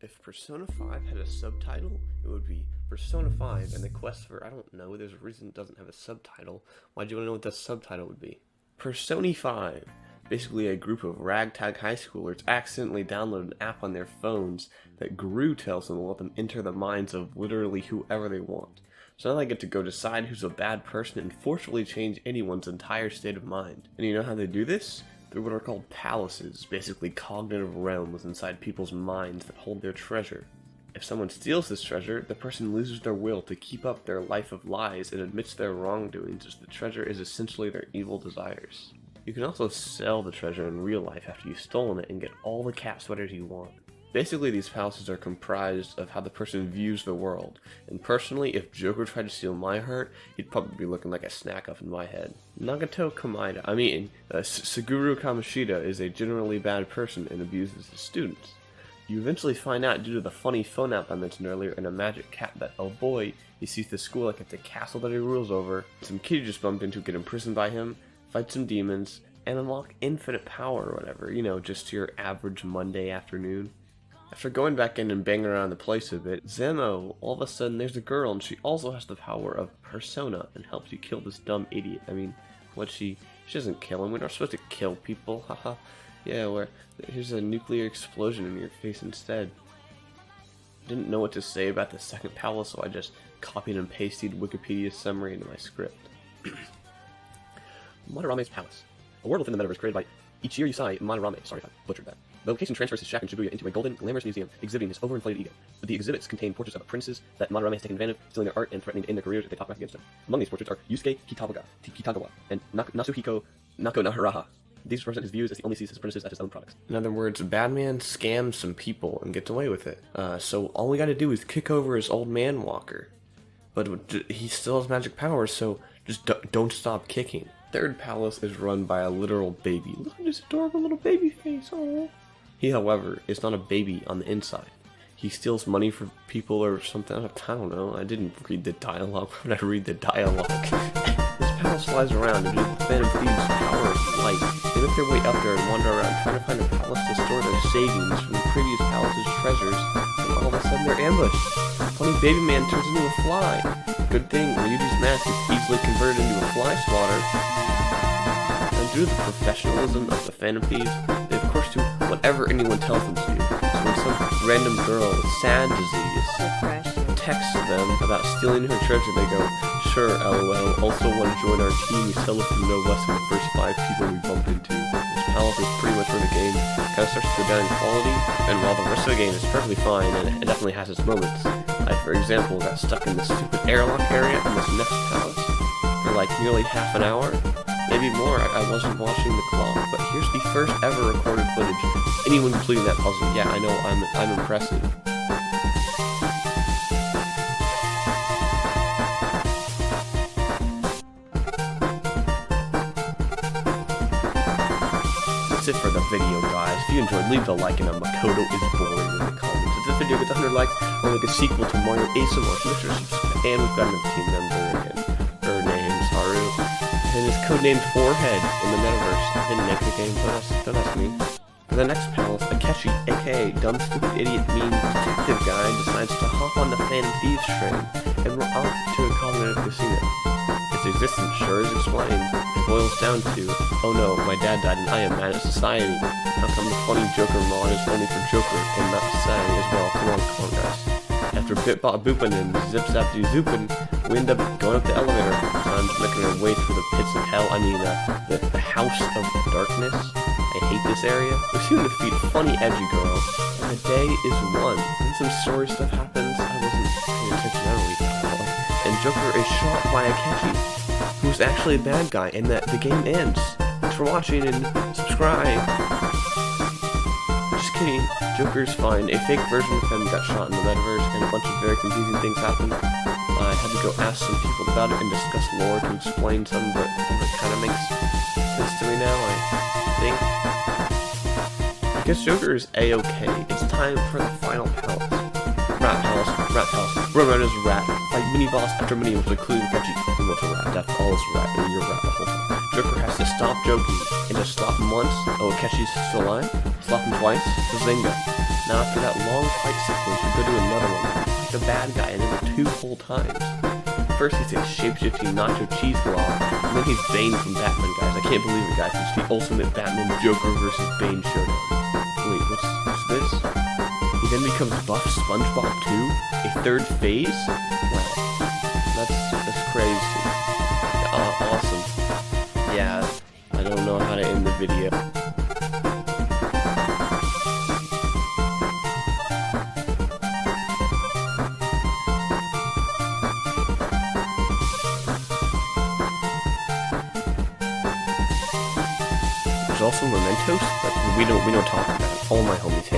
If Persona 5 had a subtitle, it would be Persona 5 and the quest for, I don't know, there's a reason it doesn't have a subtitle. Why do you want to know what the subtitle would be? Persona 5. Basically, a group of ragtag high schoolers accidentally download an app on their phones that Gru tells them will let them enter the minds of literally whoever they want. So now they get to go decide who's a bad person and forcefully change anyone's entire state of mind. And you know how they do this? Through what are called palaces, basically cognitive realms inside people's minds that hold their treasure. If someone steals this treasure, the person loses their will to keep up their life of lies and admits their wrongdoings, as the treasure is essentially their evil desires. You can also sell the treasure in real life after you've stolen it and get all the cat sweaters you want. Basically, these palaces are comprised of how the person views the world, and personally, if Joker tried to steal my heart, he'd probably be looking like a snack up in my head. Nagato Kamida, Suguru Kamoshida is a generally bad person and abuses his students. You eventually find out due to the funny phone app I mentioned earlier and a magic cat that, oh boy, he sees the school like it's a castle that he rules over, some kid you just bumped into get imprisoned by him, fight some demons, and unlock infinite power or whatever, just your average Monday afternoon. After going back in and banging around the place a bit, Zemo, all of a sudden there's a girl and she also has the power of Persona and helps you kill this dumb idiot. She doesn't kill him, we're not supposed to kill people, haha. Yeah, here's a nuclear explosion in your face instead. Didn't know what to say about the second palace, so I just copied and pasted Wikipedia's summary into my script. Madarame's Palace. A world within the metaverse created by Ichiro Yusai Madarame. Sorry if I butchered that. The location transfers his shack in Shibuya into a golden, glamorous museum exhibiting his overinflated ego. The exhibits contain portraits of princes that Madarame has taken advantage of, stealing their art and threatening to end their careers if they talk back against him. Among these portraits are Yusuke Kitagawa and Natsuhiko Naharaha. These represent his views as he only sees his apprentices as his own products. In other words, Batman scams some people and gets away with it. So all we gotta do is kick over his old man walker. But he still has magic powers, so just don't stop kicking. Third palace is run by a literal baby. Look at this adorable little baby face. Oh. He, however, is not a baby on the inside. He steals money from people or something. I don't know. I didn't read the dialogue. Why would I read the dialogue? This palace flies around and the Phantom Thieves' power of light. They make their way up there and wander around trying to find a palace to store their savings from the previous palace's treasures. And all of a sudden they're ambushed. Funny baby man turns into a fly. Good thing Ryuji's mask is easily converted into a fly swatter. And due to the professionalism of the Phantom Thieves, they of course do whatever anyone tells them to do. So when some random girl with sad disease texts them about stealing her treasure, they go, "Sure, LOL, also want to join our team, we sell it from no less than the first 5 people we bump into." This palace is pretty much where the game kind of starts to go down in quality, and while the rest of the game is perfectly fine, and it definitely has its moments, I, for example, got stuck in this stupid airlock area in this next palace for like nearly half an hour. Maybe more, I wasn't watching the clock, but here's the first ever recorded footage of anyone completing that puzzle. Yeah, I know, I'm impressive. That's it for the video, guys. If you enjoyed, leave a like, and Makoto is boring in the comments. If this video gets 100 likes, I'll make a sequel to Mario ASMR, so make sure to subscribe. And we've got another team member again. Her name's Haru. And it's codenamed Forehead in the metaverse. I didn't make the game, don't ask me. For the next palace, Akechi, aka Dumb Stupid Idiot Mean Detective Guy, decides to hop on the Phantom Thieves train, and we're off to a cognitive casino. Its existence sure is explained. It boils down to, oh no, my dad died and I am mad at society. How come the funny Joker mod is only for Joker and not society as well? Come on guys. After Bit-Bop Boopin' and Zip-Zap-Zoopin', we end up going up the elevator, and making our way through the pits of hell. The House of Darkness. I hate this area. We soon defeat a funny, edgy girl, and the day is won. Then some story stuff happens. I wasn't paying attention, I don't read dialogue. And Joker is shot by Akechi, who's actually a bad guy, and the game ends. Thanks for watching, and subscribe. Just kidding. Joker's fine. A fake version of him got shot in the metaverse, and a bunch of very confusing things happened. I had to go ask some people about it and discuss lore to explain some, but it kind of makes sense to me now, I think. Because Joker is A-okay, it's time for the final palace. Rat Palace. Run around as a rat. Fight mini-boss after mini-boss, including Akechi. You want a rat, that's all is rat, and you're a rat the whole time. Joker has to stop joking, and just slap him once. Oh, Akechi's still alive? Slap him twice? Bazinga. Now after that long fight sequence, we go to another one. The bad guy, and then 2 whole times. First he's a shape-shifting nacho cheese blob, and then he's Bane from Batman, guys. I can't believe it, guys. It's the ultimate Batman Joker versus Bane showdown. Wait, what's this? He then becomes Buff SpongeBob too? A 3rd phase? Wow. That's crazy. Awesome. Yeah, I don't know how to end the video. There's also Mementos, but we don't talk about it. All my homies